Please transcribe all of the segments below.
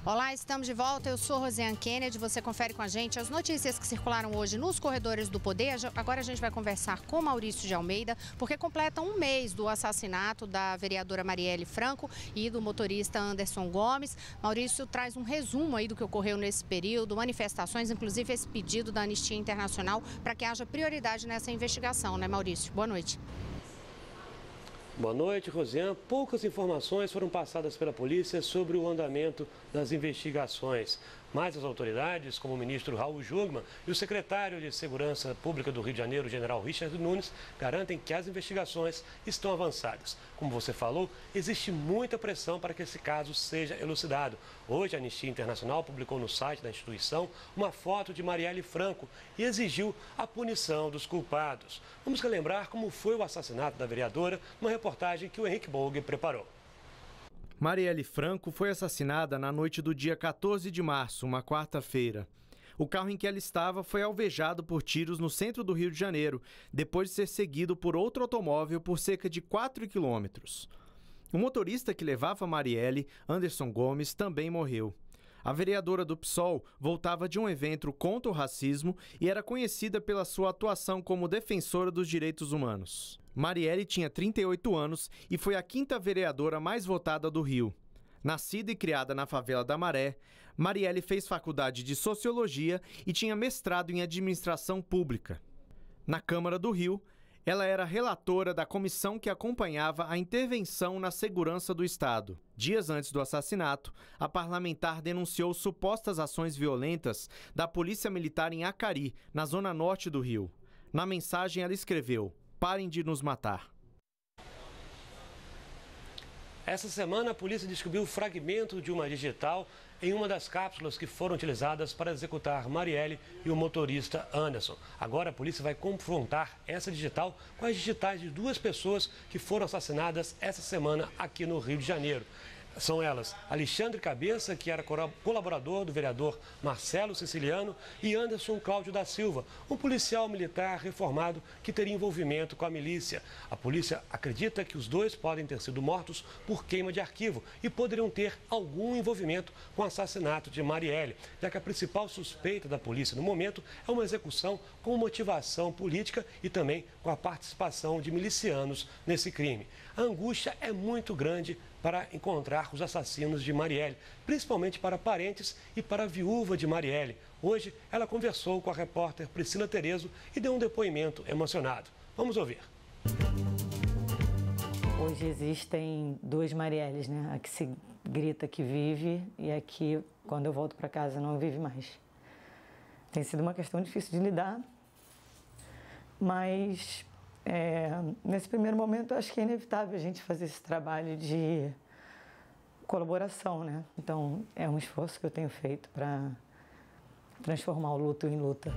Olá, estamos de volta. Eu sou Rosiane Kennedy. Você confere com a gente as notícias que circularam hoje nos corredores do poder. Agora a gente vai conversar com Maurício de Almeida, porque completa um mês do assassinato da vereadora Marielle Franco e do motorista Anderson Gomes. Maurício traz um resumo aí do que ocorreu nesse período, manifestações, inclusive esse pedido da Anistia Internacional para que haja prioridade nessa investigação, né, Maurício? Boa noite. Boa noite, Rosiane. Poucas informações foram passadas pela polícia sobre o andamento das investigações. Mas as autoridades, como o ministro Raul Jungmann e o secretário de Segurança Pública do Rio de Janeiro, o general Richard Nunes, garantem que as investigações estão avançadas. Como você falou, existe muita pressão para que esse caso seja elucidado. Hoje, a Anistia Internacional publicou no site da instituição uma foto de Marielle Franco e exigiu a punição dos culpados. Vamos relembrar como foi o assassinato da vereadora numa reportagem que o Henrique Bolger preparou. Marielle Franco foi assassinada na noite do dia 14 de março, uma quarta-feira. O carro em que ela estava foi alvejado por tiros no centro do Rio de Janeiro, depois de ser seguido por outro automóvel por cerca de 4 quilômetros. O motorista que levava Marielle, Anderson Gomes, também morreu. A vereadora do PSOL voltava de um evento contra o racismo e era conhecida pela sua atuação como defensora dos direitos humanos. Marielle tinha 38 anos e foi a 5ª vereadora mais votada do Rio. Nascida e criada na favela da Maré, Marielle fez faculdade de Sociologia e tinha mestrado em Administração Pública. Na Câmara do Rio, ela era relatora da comissão que acompanhava a intervenção na segurança do Estado. Dias antes do assassinato, a parlamentar denunciou supostas ações violentas da Polícia Militar em Acari, na zona norte do Rio. Na mensagem, ela escreveu: "Parem de nos matar". Essa semana, a polícia descobriu o fragmento de uma digital em uma das cápsulas que foram utilizadas para executar Marielle e o motorista Anderson. Agora, a polícia vai confrontar essa digital com as digitais de 2 pessoas que foram assassinadas essa semana aqui no Rio de Janeiro. São elas Alexandre Cabeça, que era colaborador do vereador Marcelo Siciliano, e Anderson Cláudio da Silva, um policial militar reformado que teria envolvimento com a milícia. A polícia acredita que os 2 podem ter sido mortos por queima de arquivo e poderiam ter algum envolvimento com o assassinato de Marielle, já que a principal suspeita da polícia no momento é uma execução com motivação política e também com a participação de milicianos nesse crime. A angústia é muito grande para encontrar os assassinos de Marielle, principalmente para parentes e para a viúva de Marielle. Hoje, ela conversou com a repórter Priscila Terezo e deu um depoimento emocionado. Vamos ouvir. Hoje existem 2 Marielles, né? A que se grita que vive e a que, quando eu volto para casa, não vive mais. Tem sido uma questão difícil de lidar, mas nesse primeiro momento, eu acho que é inevitável a gente fazer esse trabalho de colaboração, né? Então, é um esforço que eu tenho feito para transformar o luto em luta.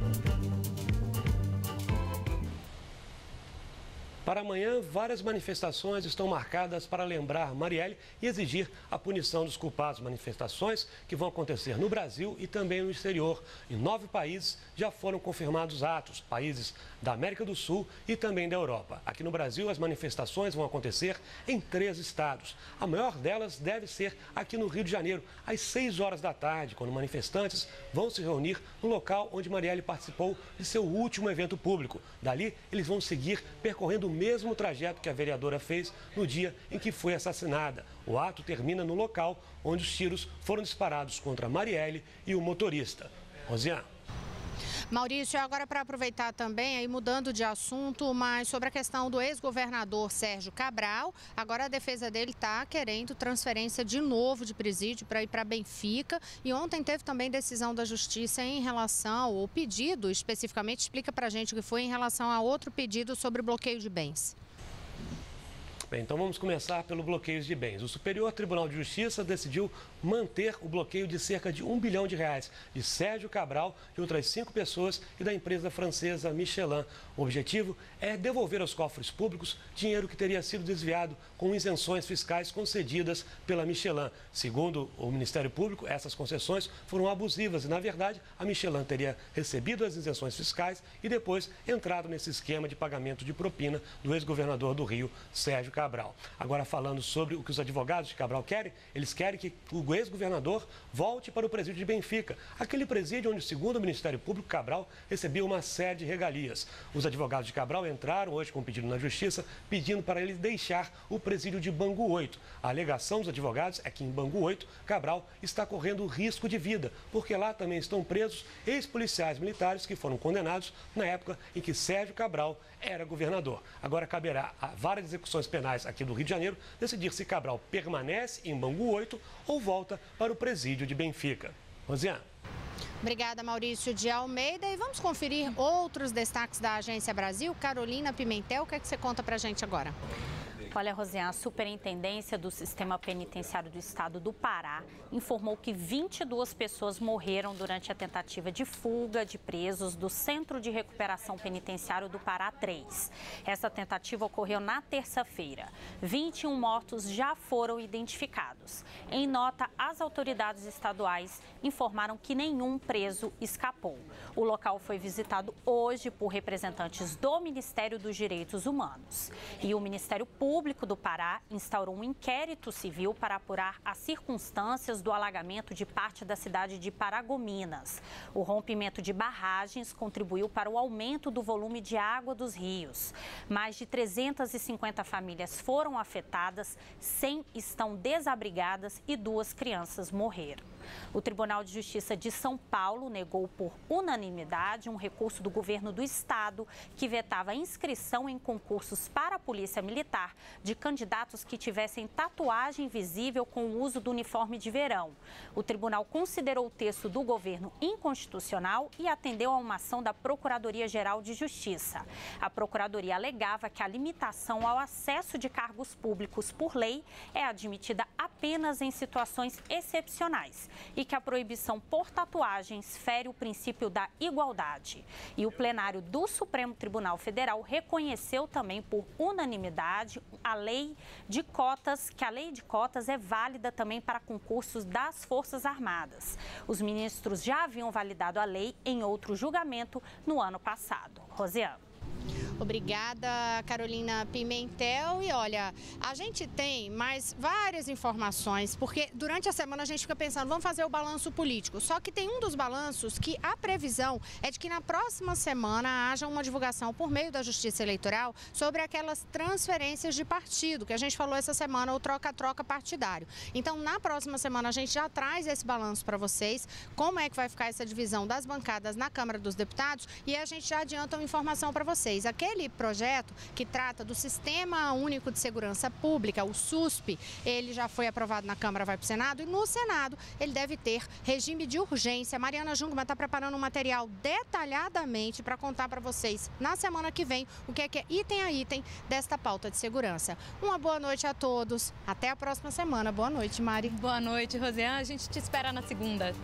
Para amanhã, várias manifestações estão marcadas para lembrar Marielle e exigir a punição dos culpados. Manifestações que vão acontecer no Brasil e também no exterior. Em 9 países já foram confirmados atos, países da América do Sul e também da Europa. Aqui no Brasil, as manifestações vão acontecer em 3 estados. A maior delas deve ser aqui no Rio de Janeiro, às 6 horas da tarde, quando manifestantes vão se reunir no local onde Marielle participou de seu último evento público. Dali, eles vão seguir percorrendo o mesmo trajeto que a vereadora fez no dia em que foi assassinada. O ato termina no local onde os tiros foram disparados contra Marielle e o motorista. Rosiane. Maurício, agora para aproveitar também, aí mudando de assunto, mas sobre a questão do ex-governador Sérgio Cabral, agora a defesa dele está querendo transferência de novo de presídio para ir para Benfica, e ontem teve também decisão da Justiça em relação ao pedido, especificamente, explica para a gente o que foi em relação a outro pedido sobre bloqueio de bens. Bem, então vamos começar pelo bloqueio de bens. O Superior Tribunal de Justiça decidiu manter o bloqueio de cerca de R$1 bilhão de Sérgio Cabral, de outras 5 pessoas e da empresa francesa Michelin. O objetivo é devolver aos cofres públicos dinheiro que teria sido desviado com isenções fiscais concedidas pela Michelin. Segundo o Ministério Público, essas concessões foram abusivas e, na verdade, a Michelin teria recebido as isenções fiscais e depois entrado nesse esquema de pagamento de propina do ex-governador do Rio, Sérgio Cabral. Cabral. Agora, falando sobre o que os advogados de Cabral querem, eles querem que o ex-governador volte para o presídio de Benfica, aquele presídio onde, segundo o Ministério Público, Cabral recebia uma série de regalias. Os advogados de Cabral entraram hoje com um pedido na Justiça, pedindo para ele deixar o presídio de Bangu 8. A alegação dos advogados é que em Bangu 8, Cabral está correndo risco de vida, porque lá também estão presos ex-policiais militares que foram condenados na época em que Sérgio Cabral era governador. Agora caberá a várias execuções penais aqui do Rio de Janeiro decidir se Cabral permanece em Bangu 8 ou volta para o presídio de Benfica. Rosiane. Obrigada, Maurício de Almeida. E vamos conferir outros destaques da Agência Brasil. Carolina Pimentel, o que é que você conta pra gente agora? Olha, Rosiane, a Superintendência do Sistema Penitenciário do Estado do Pará informou que 22 pessoas morreram durante a tentativa de fuga de presos do Centro de Recuperação Penitenciário do Pará 3. Essa tentativa ocorreu na terça-feira. 21 mortos já foram identificados. Em nota, as autoridades estaduais informaram que nenhum preso escapou. O local foi visitado hoje por representantes do Ministério dos Direitos Humanos. E o Ministério Público do Pará instaurou um inquérito civil para apurar as circunstâncias do alagamento de parte da cidade de Paragominas. O rompimento de barragens contribuiu para o aumento do volume de água dos rios. Mais de 350 famílias foram afetadas, 100 estão desabrigadas e 2 crianças morreram. O Tribunal de Justiça de São Paulo negou por unanimidade um recurso do governo do estado que vetava a inscrição em concursos para a Polícia Militar de candidatos que tivessem tatuagem visível com o uso do uniforme de verão. O tribunal considerou o texto do governo inconstitucional e atendeu a uma ação da Procuradoria-Geral de Justiça. A Procuradoria alegava que a limitação ao acesso de cargos públicos por lei é admitida apenas em situações excepcionais e que a proibição por tatuagens fere o princípio da igualdade. E o plenário do Supremo Tribunal Federal reconheceu também por unanimidade a lei de cotas, que a lei de cotas é válida também para concursos das Forças Armadas. Os ministros já haviam validado a lei em outro julgamento no ano passado. Rosiane. Obrigada, Carolina Pimentel. E olha, a gente tem mais várias informações, porque durante a semana a gente fica pensando, vamos fazer o balanço político. Só que tem um dos balanços que a previsão é de que na próxima semana haja uma divulgação por meio da Justiça Eleitoral sobre aquelas transferências de partido, que a gente falou essa semana, o troca-troca partidário. Então, na próxima semana a gente já traz esse balanço para vocês, como é que vai ficar essa divisão das bancadas na Câmara dos Deputados, e a gente já adianta uma informação para vocês. Aquele projeto que trata do Sistema Único de Segurança Pública, o SUSP, ele já foi aprovado na Câmara, vai para o Senado, e no Senado ele deve ter regime de urgência. Mariana Jungmann está preparando um material detalhadamente para contar para vocês na semana que vem o que é item a item desta pauta de segurança. Uma boa noite a todos, até a próxima semana. Boa noite, Mari. Boa noite, Rosiane. A gente te espera na segunda.